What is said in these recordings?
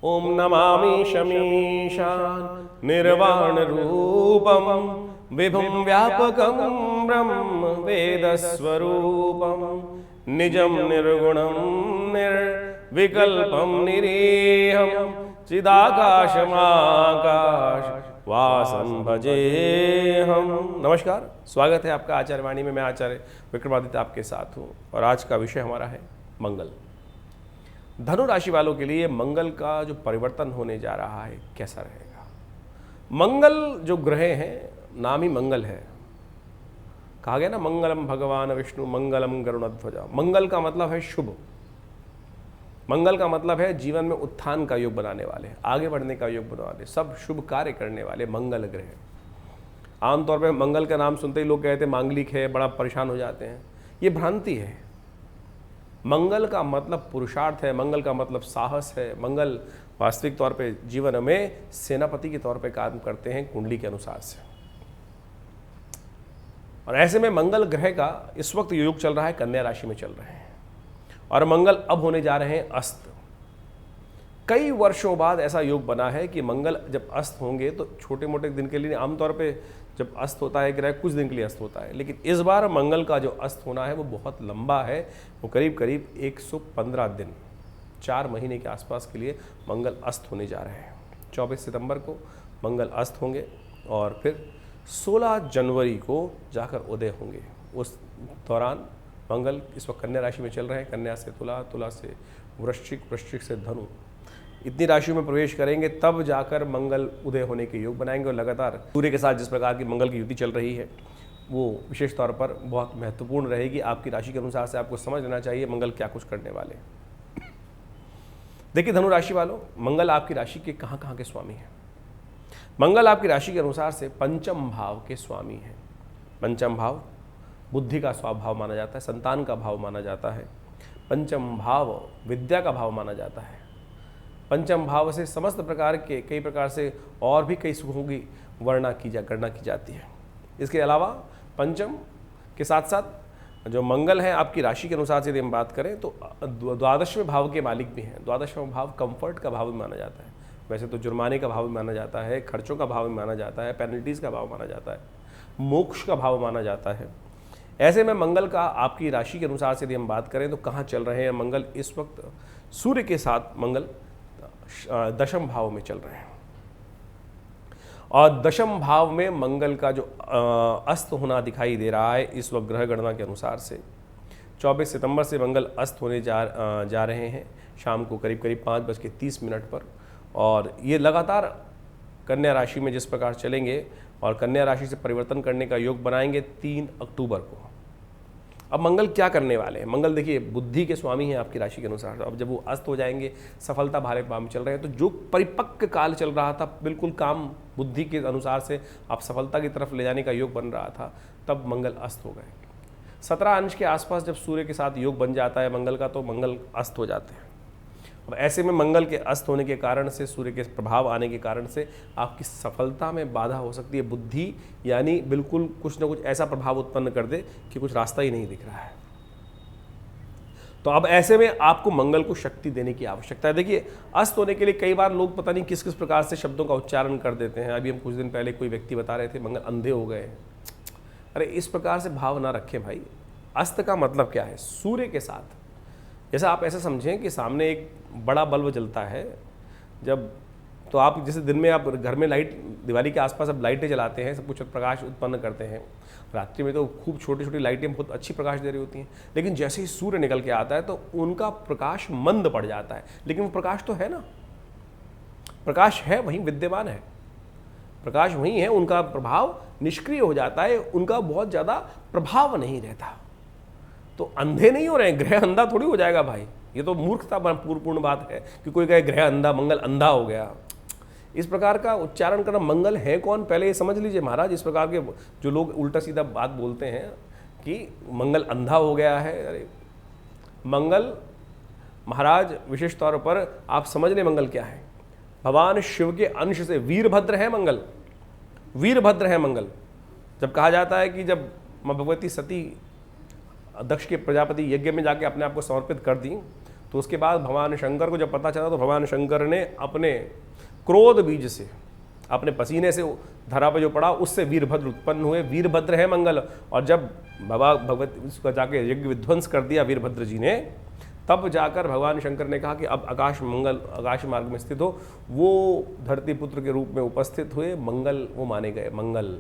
ओम नमामि शमीशान निर्वाण रूपम विभुम व्यापकम ब्रह्म वेद स्वरूपम निजम निर्गुणम निर्विकल्पम निरीहम चिदाकाशमाकाश वासम भजेहम। नमस्कार, स्वागत है आपका आचार्यवाणी में। मैं आचार्य विक्रमादित्य आपके साथ हूँ और आज का विषय हमारा है मंगल। धनु राशि वालों के लिए मंगल का जो परिवर्तन होने जा रहा है कैसा रहेगा। मंगल जो ग्रह हैं, नाम ही मंगल है। कहा गया ना, मंगलम भगवान विष्णु मंगलम गरुड़ध्वज। मंगल का मतलब है शुभ। मंगल का मतलब है जीवन में उत्थान का योग बनाने वाले, आगे बढ़ने का योग बनाने वाले, सब शुभ कार्य करने वाले मंगल ग्रह। आमतौर पर मंगल का नाम सुनते ही लोग कहते हैं मांगलिक है, बड़ा परेशान हो जाते हैं। ये भ्रांति है। मंगल का मतलब पुरुषार्थ है, मंगल का मतलब साहस है। मंगल वास्तविक तौर पे जीवन में सेनापति के तौर पे काम करते हैं कुंडली के अनुसार से। और ऐसे में मंगल ग्रह का इस वक्त योग चल रहा है, कन्या राशि में चल रहे हैं और मंगल अब होने जा रहे हैं अस्त। कई वर्षों बाद ऐसा योग बना है कि मंगल जब अस्त होंगे तो छोटे मोटे दिन के लिए, आमतौर पे जब अस्त होता है ग्रह कुछ दिन के लिए अस्त होता है, लेकिन इस बार मंगल का जो अस्त होना है वो बहुत लंबा है। वो करीब करीब 115 दिन, 4 महीने के आसपास के लिए मंगल अस्त होने जा रहे हैं। 24 सितंबर को मंगल अस्त होंगे और फिर 16 जनवरी को जाकर उदय होंगे। उस दौरान मंगल इस वक्त कन्या राशि में चल रहे हैं। कन्या से तुला, तुला से वृश्चिक, वृश्चिक से धनु, इतनी राशियों में प्रवेश करेंगे तब जाकर मंगल उदय होने के योग बनाएंगे। और लगातार सूर्य के साथ जिस प्रकार की मंगल की युति चल रही है वो विशेष तौर पर बहुत महत्वपूर्ण रहेगी। आपकी राशि के अनुसार से आपको समझ लेना चाहिए मंगल क्या कुछ करने वाले। देखिए धनु राशि वालों, मंगल आपकी राशि के कहाँ कहाँ के स्वामी हैं। मंगल आपकी राशि के अनुसार से पंचम भाव के स्वामी हैं। पंचम भाव बुद्धि का स्वभाव माना जाता है, संतान का भाव माना जाता है। पंचम भाव विद्या का भाव माना जाता है। पंचम भाव से समस्त प्रकार के कई प्रकार से और भी कई सुखों की गणना की जाती है। इसके अलावा पंचम के साथ साथ जो मंगल है आपकी राशि के अनुसार से यदि हम बात करें तो 12वें भाव के मालिक भी हैं। 12वां भाव कंफर्ट का भाव भी माना जाता है। वैसे तो जुर्माने का भाव भी माना जाता है, खर्चों का भाव भी माना जाता है, पेनल्टीज़ का भाव माना जाता है, मोक्ष का भाव माना जाता है। ऐसे में मंगल का आपकी राशि के अनुसार से यदि हम बात करें तो कहाँ चल रहे हैं मंगल इस वक्त। सूर्य के साथ मंगल दशम भाव में चल रहे हैं और दशम भाव में मंगल का जो अस्त होना दिखाई दे रहा है इस वक्त ग्रह गणना के अनुसार से 24 सितंबर से मंगल अस्त होने जा रहे हैं शाम को करीब करीब 5:30 पर। और ये लगातार कन्या राशि में जिस प्रकार चलेंगे और कन्या राशि से परिवर्तन करने का योग बनाएंगे 3 अक्टूबर को। अब मंगल क्या करने वाले हैं। मंगल देखिए बुद्धि के स्वामी हैं आपकी राशि के अनुसार। अब जब वो अस्त हो जाएंगे, सफलता भारे भाव में चल रहे हैं, तो जो परिपक्व काल चल रहा था, बिल्कुल काम बुद्धि के अनुसार से आप सफलता की तरफ ले जाने का योग बन रहा था, तब मंगल अस्त हो गए। 17 अंश के आसपास जब सूर्य के साथ योग बन जाता है मंगल का तो मंगल अस्त हो जाते हैं। अब ऐसे में मंगल के अस्त होने के कारण से, सूर्य के प्रभाव आने के कारण से आपकी सफलता में बाधा हो सकती है। बुद्धि यानी बिल्कुल कुछ ना कुछ ऐसा प्रभाव उत्पन्न कर दे कि कुछ रास्ता ही नहीं दिख रहा है। तो अब ऐसे में आपको मंगल को शक्ति देने की आवश्यकता है। देखिए अस्त होने के लिए कई बार लोग पता नहीं किस किस प्रकार से शब्दों का उच्चारण कर देते हैं। अभी हम कुछ दिन पहले कोई व्यक्ति बता रहे थे मंगल अंधे हो गए। अरे इस प्रकार से भाव ना रखें भाई। अस्त का मतलब क्या है, सूर्य के साथ जैसा आप ऐसा समझें कि सामने एक बड़ा बल्ब जलता है जब, तो आप जैसे दिन में आप घर में लाइट, दिवाली के आसपास अब लाइटें जलाते हैं, सब कुछ प्रकाश उत्पन्न करते हैं। रात्रि में तो खूब छोटी छोटी लाइटें बहुत अच्छी प्रकाश दे रही होती हैं, लेकिन जैसे ही सूर्य निकल के आता है तो उनका प्रकाश मंद पड़ जाता है। लेकिन वो प्रकाश तो है ना, प्रकाश है, वहीं विद्यमान है, प्रकाश वहीं है, उनका प्रभाव निष्क्रिय हो जाता है, उनका बहुत ज़्यादा प्रभाव नहीं रहता। तो अंधे नहीं हो रहे हैं, ग्रह अंधा थोड़ी हो जाएगा भाई। ये तो मूर्खता पूर्ण बात है कि कोई कहे ग्रह अंधा, मंगल अंधा हो गया। इस प्रकार का उच्चारण करना, मंगल है कौन पहले ये समझ लीजिए महाराज। इस प्रकार के जो लोग उल्टा सीधा बात बोलते हैं कि मंगल अंधा हो गया है, अरे मंगल महाराज विशेष तौर पर आप समझ लें मंगल क्या है। भगवान शिव के अंश से वीरभद्र है मंगल, वीरभद्र है मंगल। जब कहा जाता है कि जब माँ भगवती सती दक्ष के प्रजापति यज्ञ में जाके अपने आप को समर्पित कर दी तो उसके बाद भगवान शंकर को जब पता चला तो भगवान शंकर ने अपने क्रोध बीज से, अपने पसीने से धरा पर जो पड़ा उससे वीरभद्र उत्पन्न हुए। वीरभद्र है मंगल। और जब भगवती उसका जाके यज्ञ विध्वंस कर दिया वीरभद्र जी ने, तब जाकर भगवान शंकर ने कहा कि अब आकाश मार्ग में स्थित हो, वो धरती पुत्र के रूप में उपस्थित हुए, मंगल वो माने गए। मंगल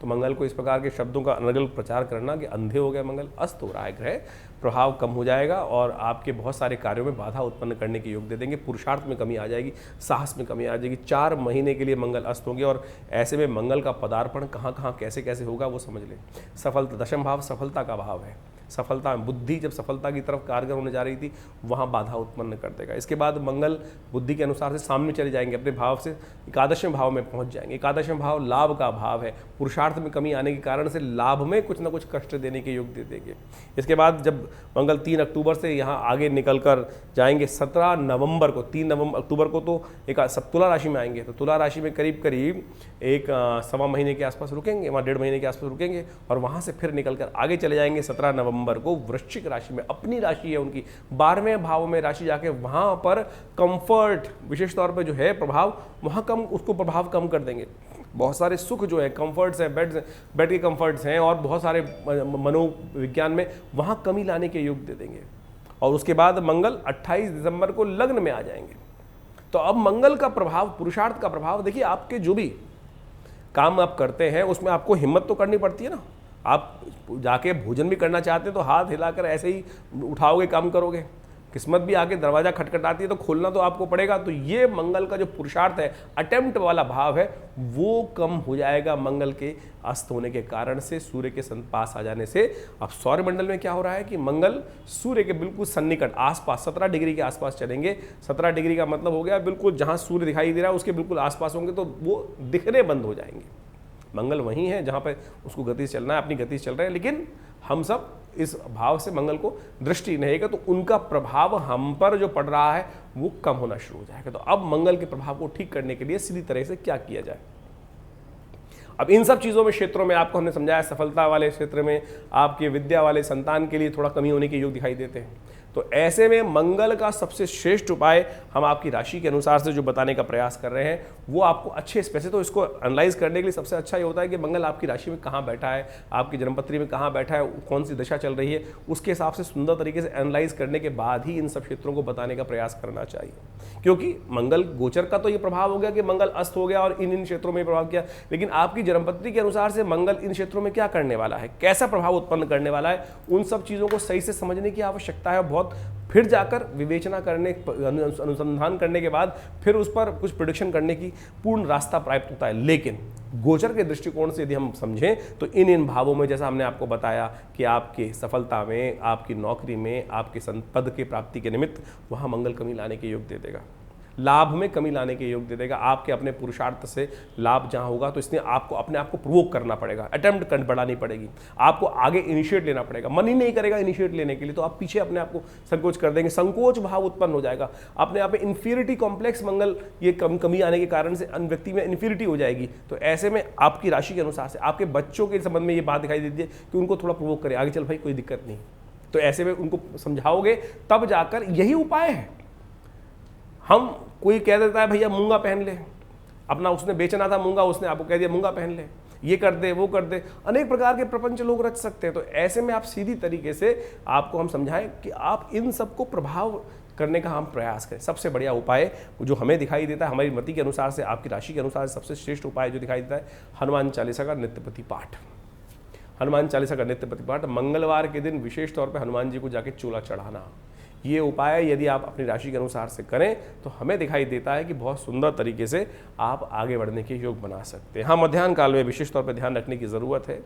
तो मंगल को इस प्रकार के शब्दों का अनर्गल प्रचार करना कि अंधे हो गए मंगल, अस्त हो रहा है ग्रह, प्रभाव कम हो जाएगा और आपके बहुत सारे कार्यों में बाधा उत्पन्न करने के योग दे देंगे। पुरुषार्थ में कमी आ जाएगी, साहस में कमी आ जाएगी। 4 महीने के लिए मंगल अस्त होंगे और ऐसे में मंगल का पदार्पण कहाँ कहाँ कैसे कैसे होगा वो समझ लें। सफलता, दशम भाव सफलता का भाव है। सफलता, बुद्धि जब सफलता की तरफ कारगर होने जा रही थी वहाँ बाधा उत्पन्न कर देगा। इसके बाद मंगल बुद्धि के अनुसार से सामने चले जाएंगे, अपने भाव से एकादशवें भाव में पहुँच जाएंगे। एकादशवें भाव लाभ का भाव है। पुरुषार्थ में कमी आने के कारण से लाभ में कुछ ना कुछ कष्ट देने के योग दे देंगे। इसके बाद जब मंगल 3 अक्टूबर से यहाँ आगे निकल कर जाएंगे 17 नवंबर को, 3 अक्टूबर को तो एक सब तुला राशि में आएंगे। तो तुला राशि में करीब करीब एक 1.25 महीने के आसपास रुकेंगे, वहाँ 1.5 महीने के आसपास रुकेंगे और वहाँ से फिर निकल कर आगे चले जाएंगे 17 नवंबर को वृश्चिक राशि में। अपनी राशि है उनकी, 12वें भाव में राशि जाके वहाँ पर कंफर्ट, विशेष तौर पर जो है प्रभाव वहाँ कम, उसको प्रभाव कम कर देंगे। बहुत सारे सुख जो है, कंफर्ट्स हैं, बेड के कंफर्ट्स हैं और बहुत सारे मनोविज्ञान में वहाँ कमी लाने के योग दे देंगे। और उसके बाद मंगल 28 दिसंबर को लग्न में आ जाएंगे। तो अब मंगल का प्रभाव, पुरुषार्थ का प्रभाव, देखिए आपके जो भी काम आप करते हैं उसमें आपको हिम्मत तो करनी पड़ती है ना। आप जाके भोजन भी करना चाहते हैं तो हाथ हिलाकर ऐसे ही उठाओगे, काम करोगे। किस्मत भी आके दरवाजा खटखटाती है तो खोलना तो आपको पड़ेगा। तो ये मंगल का जो पुरुषार्थ है, अटेम्प्ट वाला भाव है, वो कम हो जाएगा मंगल के अस्त होने के कारण से, सूर्य के पास आ जाने से। अब सौरमंडल में क्या हो रहा है कि मंगल सूर्य के बिल्कुल सन्निकट आसपास 17 डिग्री के आसपास चलेंगे। 17 डिग्री का मतलब हो गया बिल्कुल जहाँ सूर्य दिखाई दे रहा है उसके बिल्कुल आसपास होंगे, तो वो दिखने बंद हो जाएंगे। मंगल वहीं है जहाँ पे उसको गति से चलना है, अपनी गति से चल रहे हैं, लेकिन हम सब इस भाव से मंगल को दृष्टि रहेगा तो उनका प्रभाव हम पर जो पड़ रहा है वो कम होना शुरू हो जाएगा। तो अब मंगल के प्रभाव को ठीक करने के लिए सीधी तरह से क्या किया जाए। अब इन सब चीज़ों में, क्षेत्रों में आपको हमने समझाया। सफलता वाले क्षेत्र में आपके विद्या वाले संतान के लिए थोड़ा कमी होने के योग दिखाई देते हैं। तो ऐसे में मंगल का सबसे श्रेष्ठ उपाय हम आपकी राशि के अनुसार से जो बताने का प्रयास कर रहे हैं वो आपको अच्छे से, तो इसको एनालाइज करने के लिए सबसे अच्छा ये होता है कि मंगल आपकी राशि में कहाँ बैठा है, आपकी जन्मपत्री में कहाँ बैठा है, कौन सी दशा चल रही है, उसके हिसाब से सुंदर तरीके से एनालाइज करने के बाद ही इन सब क्षेत्रों को बताने का प्रयास करना चाहिए। क्योंकि मंगल गोचर का तो ये प्रभाव हो गया कि मंगल अस्त हो गया और इन क्षेत्रों में प्रभाव किया, लेकिन आपकी जन्मपत्री के अनुसार से मंगल इन क्षेत्रों में क्या करने वाला है, कैसा प्रभाव उत्पन्न करने वाला है, उन सब चीज़ों को सही से समझने की आवश्यकता है। बहुत फिर जाकर विवेचना करने, अनुसंधान करने के बाद फिर उस पर कुछ प्रेडिक्शन करने की पूर्ण रास्ता प्राप्त होता है। लेकिन गोचर के दृष्टिकोण से यदि हम समझें तो इन भावों में, जैसा हमने आपको बताया कि आपके सफलता में, आपकी नौकरी में, आपके पद के प्राप्ति के निमित्त वहाँ मंगल कमी लाने के योग दे देगा, लाभ में कमी लाने के योग दे देगा। आपके अपने पुरुषार्थ से लाभ जहाँ होगा तो इसलिए आपको अपने आप को प्रोवोक करना पड़ेगा, अटेम्प्ट बढ़ानी पड़ेगी, आपको आगे इनिशिएट लेना पड़ेगा। मन ही नहीं करेगा इनिशिएट लेने के लिए तो आप पीछे अपने आप को संकोच कर देंगे, संकोच भाव उत्पन्न हो जाएगा अपने आप में। इन्फीरिटी कॉम्प्लेक्स मंगल ये कमी आने के कारण से व्यक्ति में इन्फीरिटी हो जाएगी। तो ऐसे में आपकी राशि के अनुसार से आपके बच्चों के संबंध में ये बात दिखाई देती है कि उनको थोड़ा प्रोवोक करें, आगे चल भाई कोई दिक्कत नहीं। तो ऐसे में उनको समझाओगे तब जाकर, यही उपाय है। हम कोई कह देता है भैया मूंगा पहन ले, अपना उसने बेचना था मूंगा, उसने आपको कह दिया मूंगा पहन ले, ये कर दे वो कर दे, अनेक प्रकार के प्रपंच लोग रच सकते हैं। तो ऐसे में आप सीधी तरीके से आपको हम समझाएं कि आप इन सबको प्रभाव करने का हम प्रयास करें। सबसे बढ़िया उपाय जो हमें दिखाई देता है, हमारी मति के अनुसार से, आपकी राशि के अनुसार से सबसे श्रेष्ठ उपाय जो दिखाई देता है, हनुमान चालीसा का नित्यप्रति पाठ। हनुमान चालीसा का नित्यप्रति पाठ, मंगलवार के दिन विशेष तौर पर हनुमान जी को जाके चूल्हा चढ़ाना, ये उपाय यदि आप अपनी राशि के अनुसार से करें तो हमें दिखाई देता है कि बहुत सुंदर तरीके से आप आगे बढ़ने के योग बना सकते हैं। हाँ, मध्याह्न काल में विशेष तौर पर ध्यान रखने की ज़रूरत है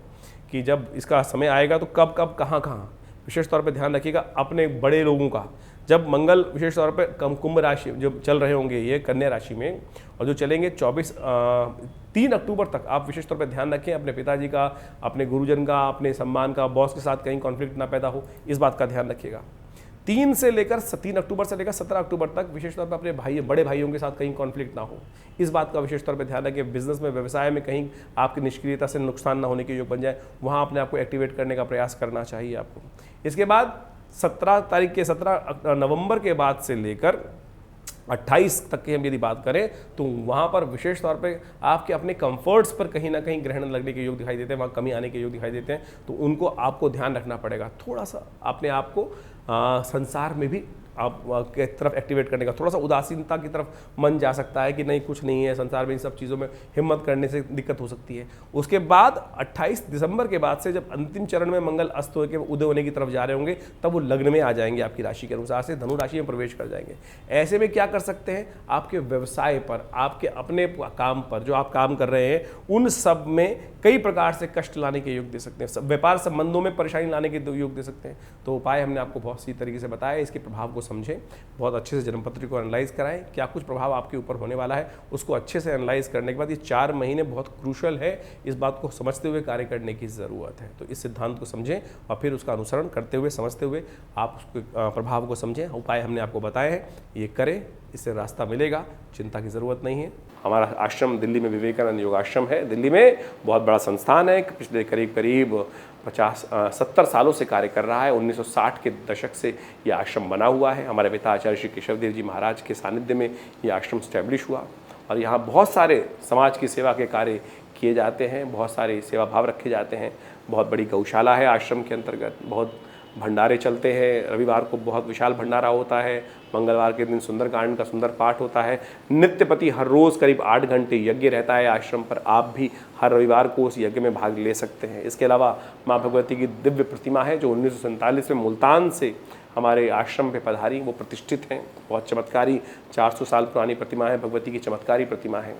कि जब इसका समय आएगा तो कब कब कहाँ कहाँ विशेष तौर पर ध्यान रखिएगा अपने बड़े लोगों का। जब मंगल विशेष तौर पर कुंभ राशि जो चल रहे होंगे, ये कन्या राशि में, और जो चलेंगे 3 अक्टूबर तक, आप विशेष तौर पर ध्यान रखें अपने पिताजी का, अपने गुरुजन का, अपने सम्मान का, बॉस के साथ कहीं कॉन्फ्लिक्ट ना पैदा हो, इस बात का ध्यान रखिएगा। 3 अक्टूबर से लेकर 17 अक्टूबर तक विशेष तौर पर अपने भाई, बड़े भाइयों के साथ कहीं कॉन्फ्लिक्ट ना हो, इस बात का विशेष तौर पर ध्यान रखें। बिजनेस में, व्यवसाय में कहीं आपकी निष्क्रियता से नुकसान ना होने के योग बन जाए, वहाँ अपने आप को एक्टिवेट करने का प्रयास करना चाहिए आपको। इसके बाद 17 नवंबर के बाद से लेकर 28 तक की हम यदि बात करें तो वहाँ पर विशेष तौर पे आपके अपने कंफर्ट्स पर कहीं ना कहीं ग्रहण लगने के योग दिखाई देते हैं, वहाँ कमी आने के योग दिखाई देते हैं। तो उनको आपको ध्यान रखना पड़ेगा, थोड़ा सा अपने आप को संसार में भी आप के तरफ एक्टिवेट करने का, थोड़ा सा उदासीनता की तरफ मन जा सकता है कि नहीं कुछ नहीं है संसार में, इन सब चीज़ों में हिम्मत करने से दिक्कत हो सकती है। उसके बाद 28 दिसंबर के बाद से जब अंतिम चरण में मंगल अस्त होकर उदय होने की तरफ जा रहे होंगे, तब वो लग्न में आ जाएंगे, आपकी राशि के अनुसार से धनु राशि में प्रवेश कर जाएंगे। ऐसे में क्या कर सकते हैं, आपके व्यवसाय पर, आपके अपने काम पर, जो आप काम कर रहे हैं उन सब में कई प्रकार से कष्ट लाने के योग दे सकते हैं, व्यापार संबंधों में परेशानी लाने के योग दे सकते हैं। तो उपाय हमने आपको बहुत सी तरीके से बताया, इसके प्रभाव को समझें, बहुत अच्छे से जन्मपत्री को एनालाइज कराएं, क्या कुछ प्रभाव आपके ऊपर होने वाला है उसको अच्छे से एनालाइज करने के बाद ये 4 महीने बहुत क्रूशल है, इस बात को समझते हुए कार्य करने की ज़रूरत है। तो इस सिद्धांत को समझें और फिर उसका अनुसरण करते हुए, समझते हुए आप उसके प्रभाव को समझें। उपाय हमने आपको बताए हैं, ये करें, इससे रास्ता मिलेगा, चिंता की ज़रूरत नहीं है। हमारा आश्रम दिल्ली में विवेकानंद योग आश्रम है, दिल्ली में बहुत बड़ा संस्थान है, पिछले करीब 70 सालों से कार्य कर रहा है। 1960 के दशक से ये आश्रम बना हुआ है। हमारे पिता आचार्य श्री केशव देव जी महाराज के सानिध्य में ये आश्रम स्टैब्लिश हुआ और यहाँ बहुत सारे समाज की सेवा के कार्य किए जाते हैं, बहुत सारे सेवा भाव रखे जाते हैं। बहुत बड़ी गौशाला है आश्रम के अंतर्गत, बहुत भंडारे चलते हैं, रविवार को बहुत विशाल भंडारा होता है, मंगलवार के दिन सुंदरकांड का सुंदर पाठ होता है, नित्यपति हर रोज़ करीब 8 घंटे यज्ञ रहता है आश्रम पर। आप भी हर रविवार को उस यज्ञ में भाग ले सकते हैं। इसके अलावा माँ भगवती की दिव्य प्रतिमा है जो 1947 में मुल्तान से हमारे आश्रम पे पधारी, वो प्रतिष्ठित हैं, बहुत चमत्कारी 400 साल पुरानी प्रतिमा है, भगवती की चमत्कारी प्रतिमा है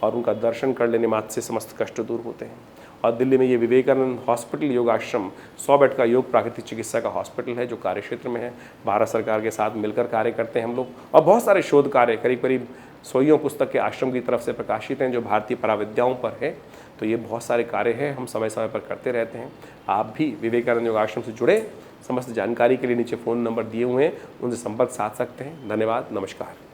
और उनका दर्शन कर लेने मात्र से समस्त कष्ट दूर होते हैं। और दिल्ली में ये विवेकानंद हॉस्पिटल योग आश्रम 100 बेड का योग प्राकृतिक चिकित्सा का हॉस्पिटल है जो कार्य क्षेत्र में है। भारत सरकार के साथ मिलकर कार्य करते हैं हम लोग और बहुत सारे शोध कार्य करीब 100 पुस्तक के आश्रम की तरफ से प्रकाशित हैं जो भारतीय पराविद्याओं पर है। तो ये बहुत सारे कार्य हैं, हम समय समय पर करते रहते हैं। आप भी विवेकानंद योग आश्रम से जुड़े, समस्त जानकारी के लिए नीचे फ़ोन नंबर दिए हुए हैं, उनसे संपर्क साध सकते हैं। धन्यवाद, नमस्कार।